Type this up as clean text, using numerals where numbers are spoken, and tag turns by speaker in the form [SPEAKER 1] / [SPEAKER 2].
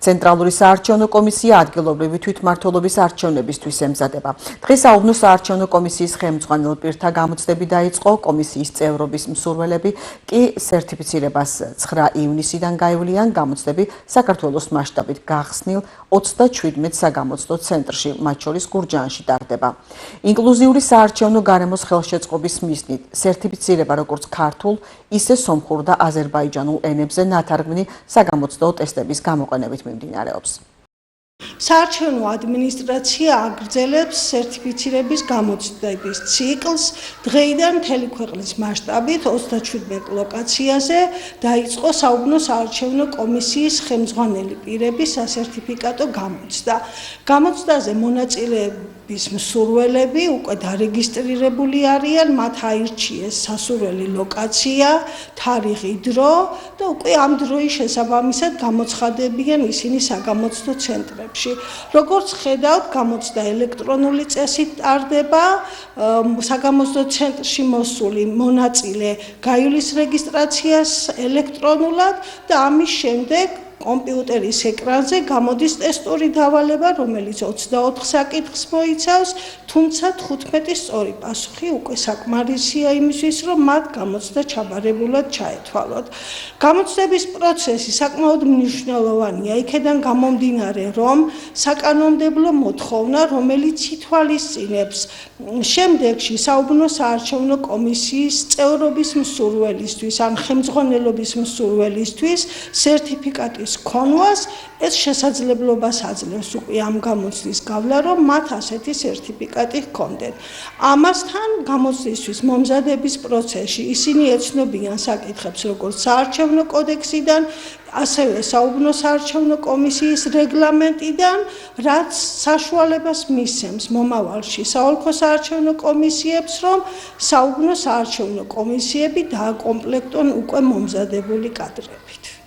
[SPEAKER 1] ცენტრალური საარჩევნო კომისია ადგილობრივი თვითმმართველობის არჩევნებისთვის ემზადება. დღეს საუბნო საარჩევნო კომისიის ხელმძღვანელ პირთა გამოცდები დაიწყო. კომისიის წევრობის მსურველები კი სერტიფიცირებას 9 ივნისიდან გაივლიან. გამოცდები საქართველოს მასშტაბით გახსნილ 37 საგამოცდო ცენტრში, მათ შორის გურჯაანში ტარდება. ინკლუზიური საარჩევნო გარემოს ხელშეწყობის მიზნით სერტიფიცირება როგორც ქართულ, ისე სომხურ და აზერბაიჯანულ ენებზე ნათარგმნი საგამოცდო ტესტების გამოყენებით მიმდინარეობს.
[SPEAKER 2] საარჩევნო ადმინისტრაცია აგრძელებს სერტიფიცირების გამოცდების ციკლს. დღეიდან მთელი ქვეყნის მასშტაბით 37 ლოკაციაზე დაიწყო საუბნო საარჩევნო კომისიის ხელმძღვანელი პირების სასერტიფიკატო გამოცდა. გამოცდაზე მონაწილეების მსურველები უკვე დარეგისტრირებული არიან, მათ აირჩიეს სასურველი ლოკაცია, თარიღი, დრო და უკვე ამ დროის შესაბამისად გამოცხადებიან ისინი საგამოცდო ცენტრებში. როგორც ხედავთ, გამოცდა ელექტრონული წესით ტარდება. საგამოცდო ცენტრში მოსული მონაწილე გაივლის რეგისტრაციას ელექტრონულად და ამის შემდეგ კომპიუტერის ეკრანზე გამოდის ტესტური დავალება, რომელიც 24 საკითხს მოიცავს, თუმცა 15 სწორი პასუხი უკვე საკმარისია იმისთვის, რომ მათ გამოცდა ჩაბარებულად ჩაეთვალოთ. გამოცდების პროცესი საკმაოდ მნიშვნელოვანია, იქედან გამომდინარე, რომ საკანონმდებლო მოთხოვნა, რომელიც ითვალისწინებს შემდეგში საუბნო საარჩევნო კომისიის წევრობის მსურველისთვის ან ხელმძღვანელობის მსურველისთვის სერტიფიკატის ქონვას, ეს შესაძლებლობას აძლევს უკვე ამ გამოცდის გავლა, რომ მათ ასეთი სერტიფიკატი ჰქონდეთ. ამასთან გამოცდისთვის მომზადების პროცესში ისინი ეცნობიან საკითხებს როგორც საარჩევნო კოდექსიდან, ასევე საუბნო საარჩევნო კომისიის რეგლამენტიდან, რაც საშუალებას მისცემს მომავალში საოლქო საარჩევნო კომისიებს, რომ საუბნო საარჩევნო კომისიები დააკომპლექტონ უკვე მომზადებული კადრებით.